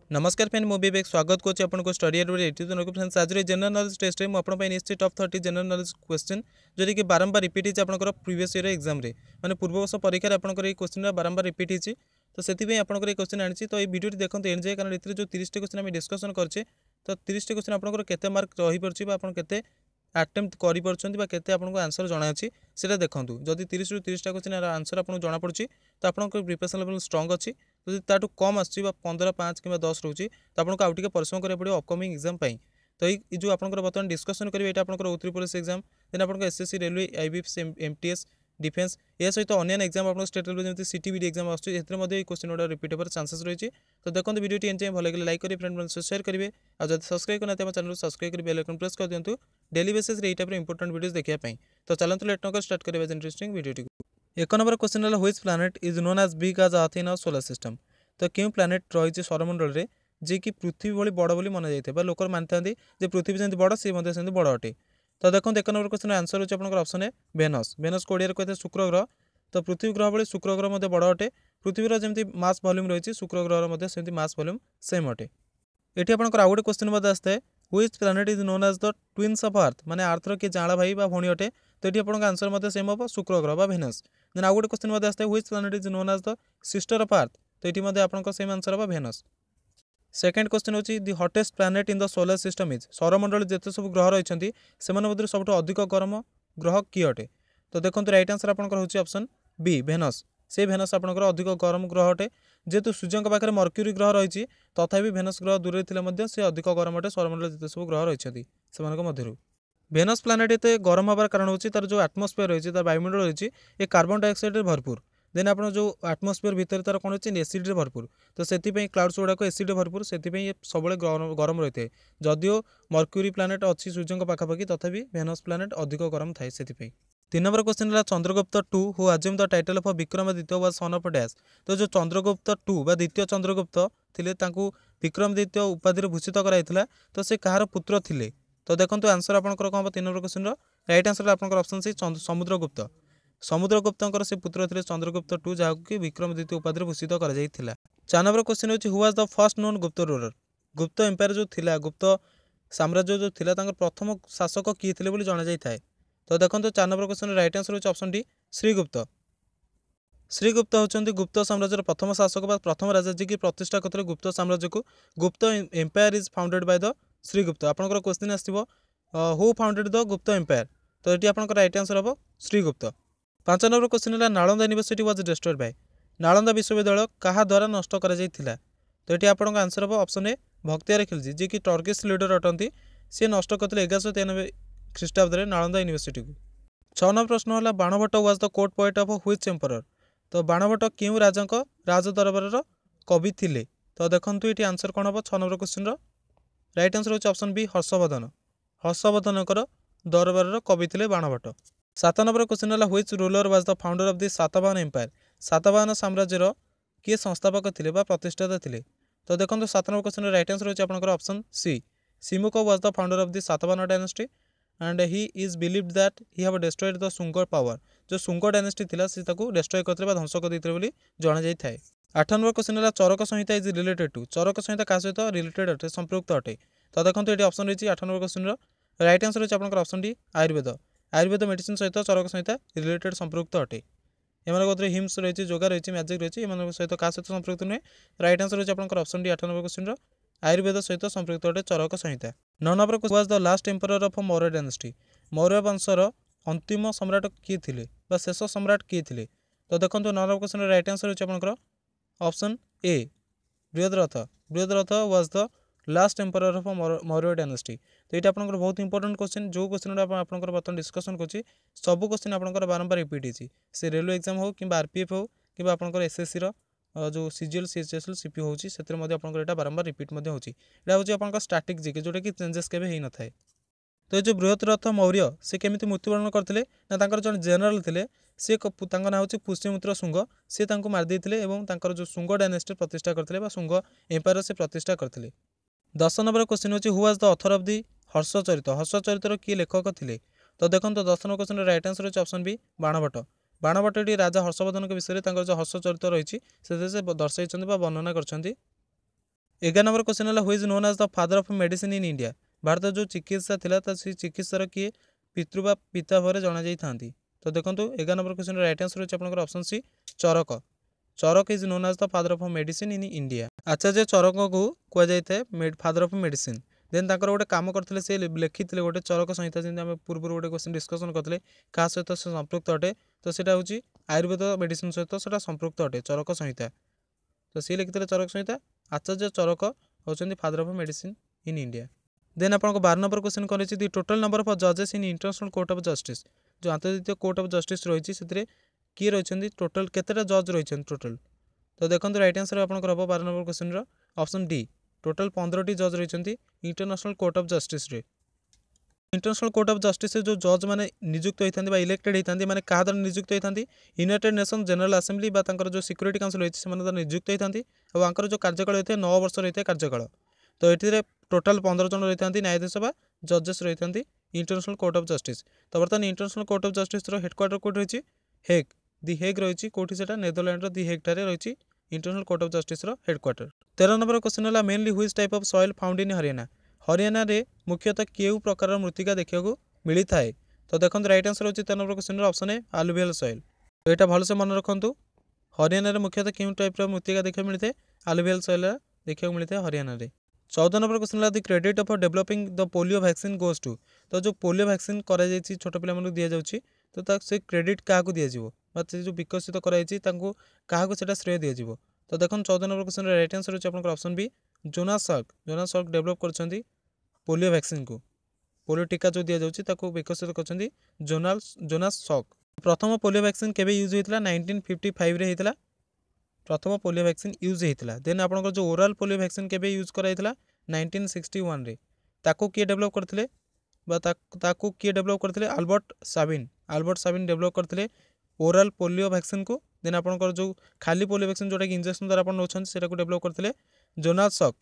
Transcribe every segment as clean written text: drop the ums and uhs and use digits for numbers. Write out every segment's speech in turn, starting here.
नमस्कार फ्रेंड मुझे विवेक स्वागत करुच्ची आपको स्टडी एट फ्रेंड्स आज जनरल नॉलेज टेस्ट में मुझे निश्चय टॉप 30 जनरल नॉलेज क्वेश्चन जोटा कि बारंबार रिपीट होती है प्रीवियस ईयर एग्जाम रे माने पूर्व वर्ष परीक्षा आपंकर क्वेश्चन बारंबार रिपीट होती तो से आपंकर क्वेश्चन आनी तो ये वीडियो देखते एंड जाए कारण ये जो 30 क्वेश्चन आम डिस्कसन करचे तो 30 क्वेश्चन आपंकर केते मार्क रही पार्छ केते आटेम्प्ट करते आपको आंसर जना अच्छी से देखूँ जदि 30 रू 30टा क्वेश्चन आंसर आपको जना पड़ी तो आपंकर प्रिपरेशन लेवल स्ट्रंग अच्छी जब ताठू कम आस 15 5 कि 10 रोचे तो आपको आउ टे परिश्रम करा पड़ो अपकमिंग एग्जाम तो ये जो आप बर्तमान डिस्कसन करेंगे ये आपको O3 पुलिस एग्जाम देन आपको SSC railway IBF MTS defence या सहित अन्य एग्जाम आप स्टेट लेवल जमी सीटीबीडी एग्जाम आसुच्छी क्वेश्चन गुड़ा रिपीट होकर चांसेस रही तो देखो वीडियो एंड भल लगे लाइक करेंगे फ्रेंड मैंने शेयर करेंगे और जब सब्सक्राइब करना है चैनल सब्सक्राइब कर बेल आइकन प्रेस कर दिंतु डेली बेसिस रे टाइप इंपोर्टेंट वीडियोस देखा तो चलते लेट नकर स्टार्ट करेंगे इंटरेस्टिंग वीडियो। एक नंबर क्वेश्चन है which planet is known as big as earth in our solar system तो क्यों प्लैनेट रही सौरमंडल में जी कि पृथ्वी भाई बड़ बोली मन जाए लोक मानी था पृथ्वी जमी बड़ सी बड़ अटे तो देखो एक नंबर क्वेश्चन आंसर होची आपनकर ऑप्शन है वेनस वेनस को ओडिया कहते शुक्र ग्रह तो पृथ्वी ग्रह भाई शुक्र ग्रह बड़ अटे पृथ्वीर जमी मास वॉल्यूम रही शुक्र ग्रह सेमती मास वॉल्यूम सेम अटे ये आपंकर आउ गोटे क्वेश्चन आसता है which planet is known as the twins of earth माने अर्थर किए जाँला भाई भौणी अटे तो ये आपको आंसर सेम हम शुक्र ग्रह वेनस देन आउ गोटे क्वेश्चन आसता है which planet is known as the sister of earth तो ये आपको सेम आंसर हम वेनस। सेकेंड क्वेश्चन होची the hottest planet in the solar system is सौरमंडल जिते सब ग्रह रही से सब अधिक गरम ग्रह किए अटे तो देखो राइट आंसर आपंकर होची ऑप्शन बी वेनस से वेनस आपंकर अधिक गरम ग्रह अटे जेहेतु सूर्य पाखे मर्क्यूरी ग्रह रही तथापि वेनस ग्रह दूर थे से अधिक गरम अटे सौरमंडल जिते सब ग्रह रही से वेनस प्लैनेट ये गरम हबार कारण होची तार जो आटमोस्फियर रही तार वायुमंडल रही ये कार्बन डाइऑक्साइड भरपूर देन आप जो आटमोस्फियर भितर तार कौन अच्छे एसिड भरपूर तो से क्लाउड्स गुड़ाक एसिड भरपूर से सब गरम रही है जदियो मर्क्यूरी प्लैनेट अच्छी सूर्य पाखापाखि तथापि वेनस प्लैनेट अधिक गरम थाए से। 3 नंबर क्वेश्चन है Chandragupta two who assumed the title of Vikramaditya was son of dash तो जो चंद्रगुप्त टू बा द्वितीय चंद्रगुप्त थिले तांकू विक्रमादित्य उपाधि भूषित कराइथिला तो से कहार पुत्र थिले तो देखो आंसर आपंकर कौन हम 3 नंबर क्वेश्चन राइट आंसर आपंकर ऑप्शन सी समुद्रगुप्त समुद्रगुप्त से पुत्र थे चंद्रगुप्त टू जहाँकि विक्रमादित्य उपाधि भूषित कर 4 नंबर क्वेश्चन होची who was the first known गुप्त रूलर गुप्त एम्पायर जो थिला गुप्त साम्राज्य जो थिला तांकर प्रथम शासक किए थे बोली जणा जाय थाए तो देखो 4 नंबर क्वेश्चन राइट आंसर होची ऑप्शन डी श्रीगुप्त श्रीगुप्त होचंती गुप्त साम्राज्यर प्रथम शासक बा प्रथम राजा जी की प्रतिष्ठा करते गुप्त साम्राज्य को Gupta empire is founded by the Srigupta आपंकर क्वेश्चन आसो who founded the Gupta empire तो ये आपंकर राइट आंसर हम श्रीगुप्त। 5 नंबर क्वेश्चन है Nalanda university was destroyed by Nalanda विश्वविद्यालय कहा द्वारा नष्ट कर तो ये आपंक आंसर हम ऑप्शन ए भक्तियार खिलजी जी की टर्किश लीडर अटंती सी नष्ट करते 1193 ख्रीष्टाब्द नालंदा यूनिवर्सिटी को। 6 नंबर प्रश्न है Banabhatta was the court poet of which emperor तो बाणभट्ट क्यों राजा राज दरबार कवि थिले तो देखो ये आंसर कौन हम 6 नंबर क्वेश्चन राइट आंसर होची ऑप्शन बी हर्षवर्धन हर्षवर्धनकर दरबार कवि थिले बाणभट्ट। 7 नंबर क्वेश्चन है which ruler was the founder of the Satavahana empire Satavahana साम्राज्यर किए संस्थापक थिले बा प्रतिष्ठाता थिले तो देखो 7 नंबर क्वेश्चन राइट आंसर होची आपनकर option C Simuka was the founder of the Satavahana dynasty and he is believed that he have destroyed the Shunga power जो शुंग डायनेस्टी थिला से ताको डिस्ट्रॉय करते बा ध्वंस कर देते बोली जणा जाय थाए। 8 नंबर क्वेश्चन है चरक संहिता इज रिलेटेड टू चरक संहिता का सहित रिलेटेड अटे संपृक्त अटे तो देखो ये ऑप्शन रही 8 नंबर क्वेश्चन राइट आंसर होची आपनकर option D Ayurveda Ayurveda medicine सहित चरक संहिता रिलेटेड संपृक्त अटे एम हिम्स रही जोगा रही मैजिक रही सहित क्या सहित संपृक्त नुहे राइट आंसर होची आपनकर option D 8 number question Ayurveda सहित संपृक्त अटे Charaka Samhita. 9 number question was the last emperor of Maurya dynasty Maurya वंशर अंतिम सम्राट किए थे शेष सम्राट किए थे तो देखो 9 नंबर क्वेश्चन राइट आंसर होची आपनकर option A Brihadratha Brihadratha was the last emperor of Maurya dynasty तो ये आपंकर बहुत इंपोर्टेंट क्वेश्चन जो क्वेश्चन आपंकर बर्तमान डिस्कसन कर सब क्वेश्चन आपंकर बारंबार रिपीट होती से रेलवे एग्जाम हो कि आरपीएफ हो कि आपंकर एसएससी जो सीजीएल सीएचएसएल सीपी होची सेतिर आपंकर बारंबार रिपीट होची एटा होची आपंकर स्टैटिक जीके जोटा कि चेंजेस केबे हेई न थाए। तो जो बृहद्रथ मौर्य से केमिति मृत्युवरण करते ना तांकर जन जनरल थे सी ना हूँ पुष्यमित्र शुंग सी मारिदे और जो शुंग डायनेस्टी प्रतिष्ठा करते शुंग एम्पायर से प्रतिष्ठा करते। 10 नंबर क्वेश्चन होची who was the author of the Harshacharitra किए लेखक थे तो देखो 10 नंबर क्वेश्चन राइट आंसर होची ऑप्शन बी बाणभट्ट बाणभट्ट राजा हर्षवर्धन विषय जो हर्षचरित्र रही से दर्शाई वर्णना कर 11 नंबर क्वेश्चन है, who is known as the father of medicine in India. Bharat जो चिकित्सा थिला से चिकित्सार किए पितृ बा पिता भाव जना जाती। तो देखो 11 नंबर क्वेश्चन राइट आंसर होची आपनकर option C Charaka. Charaka is known as the father of medicine in India. Acharya Charaka को कह जाए फादर ऑफ मेडिसिन। देन ताकर गोटे काम करते से लिखिते गोटे चरक संहिता, जमी आम पूर्व गोटे क्वेश्चन डिस्कसन करते क्या सहित से संपृक्त अटे, तो सीटा हूँ आयुर्वेद मेडिसिन सहित से संपृक्त अटे चरक संहिता। तो सी लिखिते चरक संहिता। आचार्य चरक होती father of medicine in India. Then आपको 12 नंबर क्वेश्चन कर दि टोटल नंबर ऑफ जजेस in international court of justice. जो आंतर्जातीय कोर्ट ऑफ जस्टिस रही है किए रही टोटल केतेटा जज रही टोटल। तो देखो राइट आंसर आपंकर हम 12 number question option D total 15टी जज रही इंटरनेशनल कोर्ट ऑफ जस्टिस रे। इंटरनेशनल कोर्ट ऑफ जस्टिस जो जज मैंने नियुक्त होता इलेक्टेड होता मैंने क्या द्वारा नियुक्त होता यूनाइटेड नेशन जनरल आसेम्बली जो सिक्यूरिटी काउंसिल रही है नियुक्त होता और जो कार्यकाल होता है 9 वर्ष रही है कार्यकाल। तो ये टोटाल 15 जन रही था न्यायाधीश बा जजेस रही था इंटरनेशनल कोर्ट ऑफ जस्टिस। तो बर्तमान international court of justice headquarters कौट रही हेग दि हेग रही कौटी से नेदरलैंड दि हेग ठारे रही international court of justice headquarters. 13 number question है mainly which type of soil found in Haryana. Haryana रे मुख्यतः केउ प्रकार मृत्तिका देखा मिलता है। तो देखो राइट आंसर होची 13 number question option A alluvial soil. तो यहाँ भलसे मन रखु हरियाणा रे मुख्यतः क्यों टाइप मृत्तिका देखा मिलता है आलुवियल सॉइल देखा मिलता है हरियाणा रे। 14 नंबर क्वेश्चन है the credit of developing the polio vaccine goes to. तो जो पोलियो वैक्सीन कराई छोट पिला दि जाऊँगी तो से क्रेडिट क्या दिज्व से जो विकसित कराई क्या श्रेय दिज्व। तो देखो 14 नंबर क्वेश्चन राइट आंसर होची आपनकर option B Jonas Salk. Jonas Salk develop करछंती पोलियो वैक्सीन को पोलियो टीका जो दि जाऊँगी विकसित करछंती जोनास साल्क। प्रथम पोलियो वैक्सीन केबे यूज होइतला 1955 रे होइतला प्रथम पोलियो वैक्सीन यूज होइतला। देन आपनकर जो ओराल पोलियो वैक्सीन केबे यूज कराइतला 1961 रे ताको किए डेवलप करथिले ताको किए डेवलप करथिले अल्बर्ट साबिन डेवलप करथिले ओराल पोलियो वैक्सीन को। देन आपनकर जो खाली पोलियो वैक्सीन जोटा कि इंजेक्शन द्वारा आपण नोछन सेटा को डेवलप करथिले जोनास साल्क।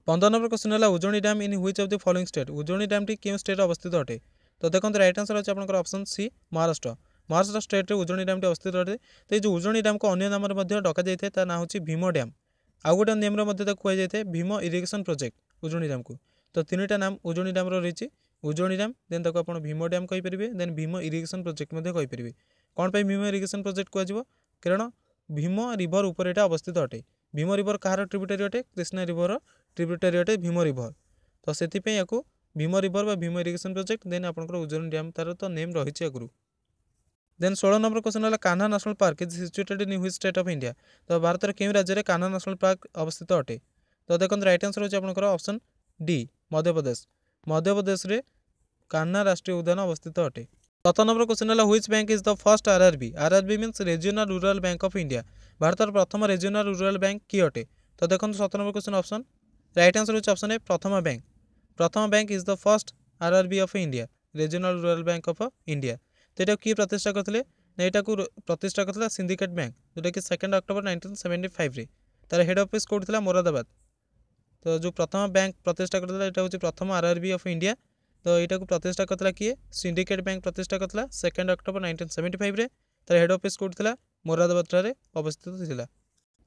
15 नंबर क्वेश्चन है Ujani dam in which of the following state. Ujani dam टी केउ स्टेट अवस्थित अटे। तो देखो राइट आंसर होची आपनकर option C Maharashtra. Maharashtra state रे उजनी डैम टी अवस्थित अटे। तो ये उजनी डैम को अन्य नाम डका जाए ता ना होची भीम डैम। आउ गोटे नेम कह जाए Bhim irrigation project Ujani dam को। तो 3टा नाम उजनी डैम रही उजनी डैम देन ताको आपण भीम डैम कहींपर देन भीम इरिगेशन प्रोजेक्ट कहींपर। कौन पे भीम इरिगेशन प्रोजेक्ट कह कारण भीम रिवर उपर यहाँ अवस्थित अटे। भीम रिवर कहार ट्रिब्यूटरी अटे कृष्णा रिवर ट्रिब्यूटरी अटे भीम रिवर। तो से भीम रिवर बा भीम इरिगेशन प्रोजेक्ट देन आपंकर उजनी डैम तार तो नेम रही आगु। देन 16 नंबर क्वेश्चन है Kanha national park is situated in which state of India. तो भारत के केउं राज्य में कान्हा नेशनल पार्क अवस्थित अटे। तो देखो राइट आंसर होची आपनकर ऑप्शन डी मध्यप्रदेश। मध्यप्रदेश रे कान्हा राष्ट्रीय उद्यान अवस्थित अटे। 17 नंबर क्वेश्चन है which bank is the first RRB. RRB means regional rural bank of India. Bharat प्रथम रीजनल रूरल बैंक किए अटे। तो देखो 17 number question option right answer होची option A Prathama bank. Prathama bank is the first RRB of India regional rural bank of India. तो यहाँ किए प्रतिष्ठा करते ना यहाँ को प्रतिष्ठा करता सिंडिकेट बैंक जोटा कि 2 अक्टोबर 1975 रे तार हेड ऑफिस कौट था मोरादाबाद। तो जो प्रथम बैंक प्रतिष्ठा करता यहाँ हूँ प्रथम आरआरबी ऑफ इंडिया। तो यहाँ को प्रतिष्ठा करता किए सिंडिकेट बैंक प्रतिष्ठा करता 2 अक्टोबर 1975 रे तार हेड ऑफिस कौट था मोरादाबाद ठारे अवस्थित था।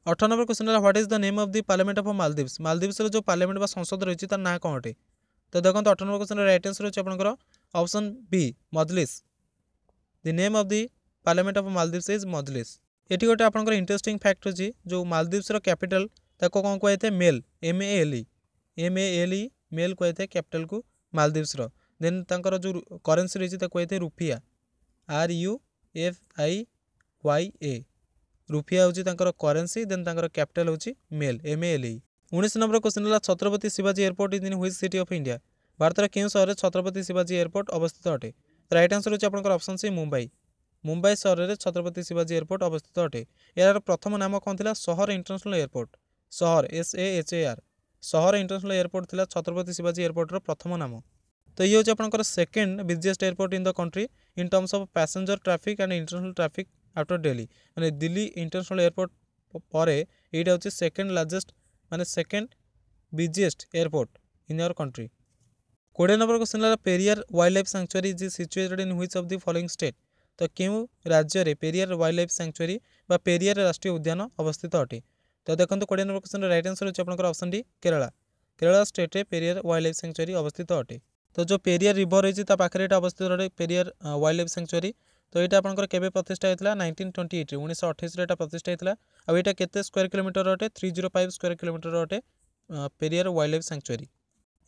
18 नंबर क्वेश्चन है what is the name of the parliament of Maldives. Maldives जो पार्लियामेंट बा संसद रही तार ना कौन अटे। तो देखो 18 नंबर क्वेश्चन राइट आंसर होची आपनकर option B Majlis. The name of the parliament of Maldives is Majlis. एटी गोटे आपनकर इंटरेस्टिंग फैक्ट अछि जो मालदीव्स रो कैपिटल ताको कोन कहै थे मेल MALE मेल कहै थे कैपिटल को मालदीव्स रो। देन तांकर जो करेंसी रही ताको कहै थे रुपिया RUFIYA रुपिया होची तांकर करेंसी। देन तांकर कैपिटल होची मेल MALE। 19 नंबर क्वेश्चन है Chhatrapati Shivaji airport is in which city of India. Bharat रे केउ शहर छत्रपति शिवाजी एयरपोर्ट अवस्थित अटे। राइट आंसर होची आपनकर ऑप्शन सी मुंबई। मुंबई शहर में छत्रपति शिवाजी एयरपोर्ट अवस्थित अटे। यार प्रथम नाम कौन था सहर इंटरनेशनल एयरपोर्ट। सहर SAHAR सहर इंटरनेशनल एयरपोर्ट थिला छत्रपति शिवाजी एयरपोर्ट रो प्रथम नाम। तो ये हूँ आपनकर second busiest airport in the country in terms of passenger traffic and international traffic after Delhi. माने दिल्ली इंटरनेशनल एयरपोर्ट पर यहाँ हूँ सेकेंड लार्जेस्ट माने second busiest airport in our country. 20 number question है Periyar wildlife sanctuary is situated in which of the following state. तो क्यों राज्य रे पेरियार वाइल्ड लाइफ सैंक्चुरी बा पेरियार राष्ट्रीय उद्यान अवस्थित अटे। तो देखो 20 नंबर क्वेश्चन राइट आंसर होची आपनकर option D Kerala. Kerala state रे पेरियर वाइल्ड लाइफ सेंचुरी अवस्थित अटे। तो जो पेरियर रिवर रही ता पाखरे एटा अवस्थित अटे पेरियर वाइल्ड लाइफ सेंचुरी। तो यहाँ आपंकर केवे प्रतिष्ठा होता 1928 1928 एटा प्रतिष्ठा होता। आउ यहाँ केते स्क्वायर किलोमीटर अटे 305 स्क्वायर किलोमीटर अटे Periyar wild life sanctuary.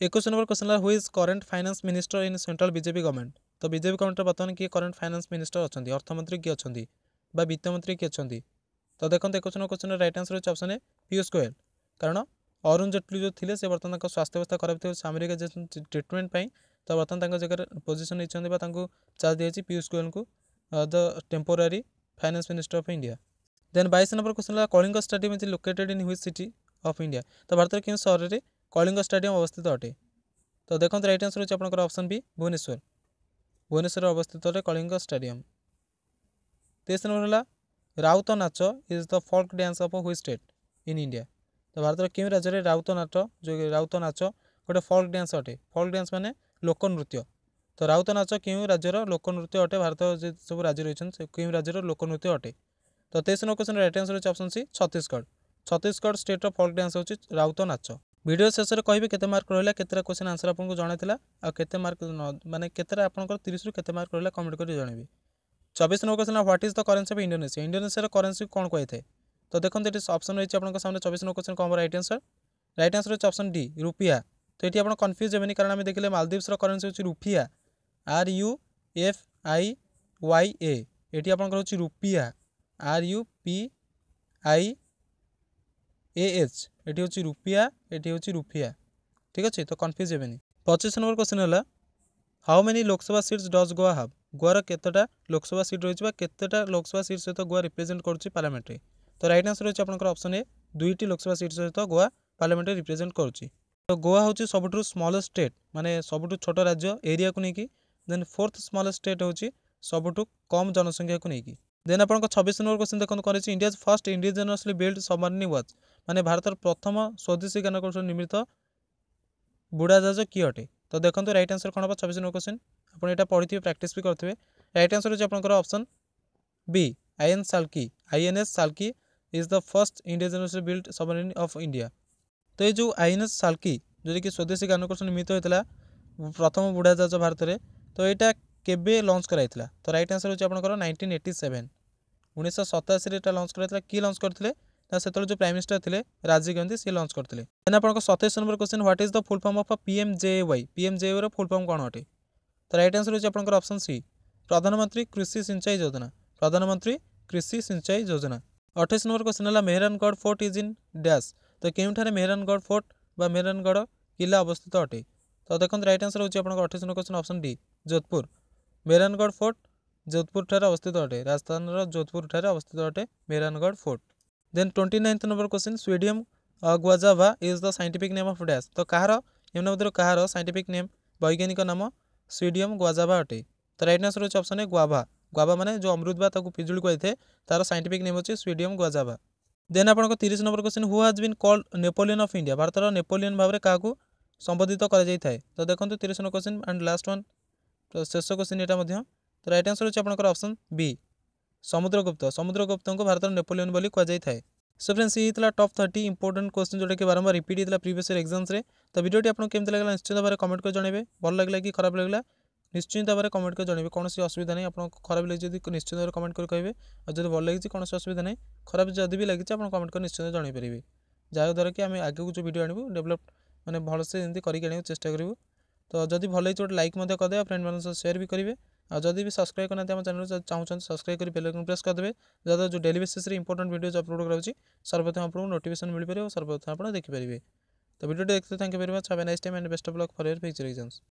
21 number question who is current finance minister in central BJP government. तो बीजेपी गवर्नमेंट बर्तमान किए करंट फाइनेंस मिनिस्टर अच्छा अर्थमंत्री किए अच्छा वित्तमंत्री किए अच्छा। तो देखो 21 नंबर क्वेश्चन राइट आंसर होची ऑप्शन ए पीयूष गोयल। कारण अरुण जेटली जो थे से बर्तमान स्वास्थ्य अवस्था खराब थी अमेरिका ट्रिटमेंट पाई। तो बर्तमान जगह पोजिशन नहीं चार्ज दिया पीयूष गोयल को the temporary finance minister of India. Then 22 number question है Kalinga stadium is located in which city of India. तो भारत के सहर में कलिंग स्टेडियम अवस्थित अटे। तो देखो राइट आंसर होची आपनकर ऑप्शन बी भुवनेश्वर। भुवनेश्वर अवस्थित अटे कलिंग स्टेडियम। 23 नंबर है राउत नाच is the folk dance of which state in India. तो भारत के राज्य में राउत नाच गोटे फोल्क डांस अटे। फोल्क डांस माने लोकनृत्य। तो राउत नाच क्यों राज्यर लोकनृत्य अटे भारत सब राज्य रही क्यों राज्यर लोकनृत्य अटे। तो 23 नंबर क्वेश्चन राइट आंसर होची option C Chhattisgarh. Chhattisgarh state रो फोल्क डांस होची राउत नाच। वीडियो शेष में कहिबे केते मार्क रहला केतेटा क्वेश्चन आंसर आपको जणाइथिला आ केते मार्क माने केतेटा आपनकर 30 रु केते मार्क रहला कमेंट करि जणाइबे। 24 number question what is the currency of Indonesia. Indonesia रो करेंसी कोन कहै थे। तो देखो ये ऑप्शन रही आपन सामने 24 नंबर क्वेश्चन कौन राइट आंसर। राइट आंसर होची ऑप्शन डी रुपया। तो ये आप कन्फ्यूज हेबेनी कारण आम देखिले मालदीव्स रो करेंसी होची रुपया RUFIYA। ये आपन होची रुपया RUPIAH। ये होची रुपया ये होची रुपया। ठीक अच्छे तो कन्फ्यूज हेबेनी। 25 नंबर क्वेश्चन है how many Lok Sabha seats does Goa have. गोवार केतेटा लोकसभा सीट रही केतेटा लोकसभा सीट सहित गोवा रिप्रेजेंट करुच्ची पार्लियामेंट रे। तो राइट आंसर होची आपनकर ऑप्शन ए 2टी लोकसभा सीट सहित गोवा पार्लियामेंट रे रिप्रेजेंट करुच्ची। तो गोवा होची सबुठु स्मॉलेस्ट स्टेट माने सबुठु छोट राज्य एरिया को लेकिन। देन फोर्थ स्मॉलेस्ट स्टेट होची सबुठु कम जनसंख्या को लेकिन। देन आपन 26 नंबर क्वेश्चन देखो कौन India first indigenously build submarine watch माने भारत प्रथम स्वदेशी ज्ञानकौशल निर्मित बुड़ा जहाज किए अटे। तो देखो राइट आंसर कौन हम 26 नंबर क्वेश्चन आपड़ यहाँ पढ़ी प्रैक्टिस भी करेंगे। राइट आंसर होची आपनकर option B INS Shalki is the first indigenously build submarine of India. तो ये जो INS साल्की जो कि स्वदेशी ज्ञानकौशल निर्मित होता प्रथम बुड़ा जहाज भारत में। तो यहाँ केबे लॉन्च कराइथिला। तो राइट आंसर होची आपनकर 1987 1987 लॉन्च कराइथिला। की लॉन्च करथिले से जो प्राइम मिनिस्टर थे राजीव गांधी सी लॉन्च करते। देन आपन 27 number question what is the full form of PMJAY। PMJAY रो फुल फॉर्म कौन अटे। तो राइट आंसर होची आपनकर ऑप्शन सी प्रधानमंत्री कृषि सिंचाई योजना। प्रधानमंत्री कृषि सिंचाई योजना। 28 नंबर क्वेश्चन है Mehrangarh fort is in dash. तो केउठारे मेहरानगढ़ फोर्ट बा मेहरानगढ़ किला अवस्थित अटे। तो देखो राइट आंसर होची आपनकर 28 number question option D Jodhpur. Mehrangarh fort Jodhpur ठारे अवस्थित अटे। राजस्थान जोधपुर ठारे अवस्थित अटे Mehrangarh fort. Then 29th number question Psidium guajava is the scientific name of dash. तो कहार निम्न मध्य कहार साइंटिफिक नेम वैज्ञानिक नाम स्वीडियम गुआजाभा अटे। तो राइट आंसर होची ऑप्शन ए गुआभा। गुआभा माने जो अमृत बा ताकू पिजुली कहै थे तार साइंटिफिक नेम होची स्वीडियम गुआजाभा। देन आपन 30 number question who has been called Napoleon of India. Bharat रो नेपोलियन भाव में काकू संबोधित करा जाय थाए। तो देखो 30 number question and last one तो शेष क्वेश्चन एटा मध्य। तो राइट आंसर होची आपनकर ऑप्शन बी समुद्रगुप्त। समुद्रगुप्त को भारत नेपोलियन बोली कह जाय थाए। सो फ्रेंड्स ये टॉप 30 इंपोर्टेंट क्वेश्चन जोटा कि बारंबार रिपीट होता प्रीवियस ईयर एग्जाम्स रे। तो वीडियोटी आपको केमती लगला निश्चित भाव कमेंट कर जनइबे। भल लगला कि खराब लगला निश्चित भाव कमेंट कर जनइबे। कौन असुविधा नहीं आपको खराब लगे जब निश्चित भाव कमेंट कर कहे और जब भल लगी कौन असुविधा नहीं खराब जब भी लगी आप कमेंट कर निश्चित जनइपारे जहाँद्वारा कि आम आगे जो वीडियो आणु डेभलप मैंने भलसे जमी करके चेष्टा करूँ। तो जब भल लगी लाइक करदे फ्रेंड मान शेयर भी करेंगे और जब भी सब्सक्राइब करना आम चैनल चाहते सब्सक्राइब कर बेल आइकन प्रेस करदे जहाँ जो daily basis important videos upload कराऊँ सर्वप्रथम आपको नोटिफिकेशन मिल पारे और सर्वप्रथम आप देखिपारे। तो वीडियो देखते thank you very much have a nice time and best of luck for your future exams.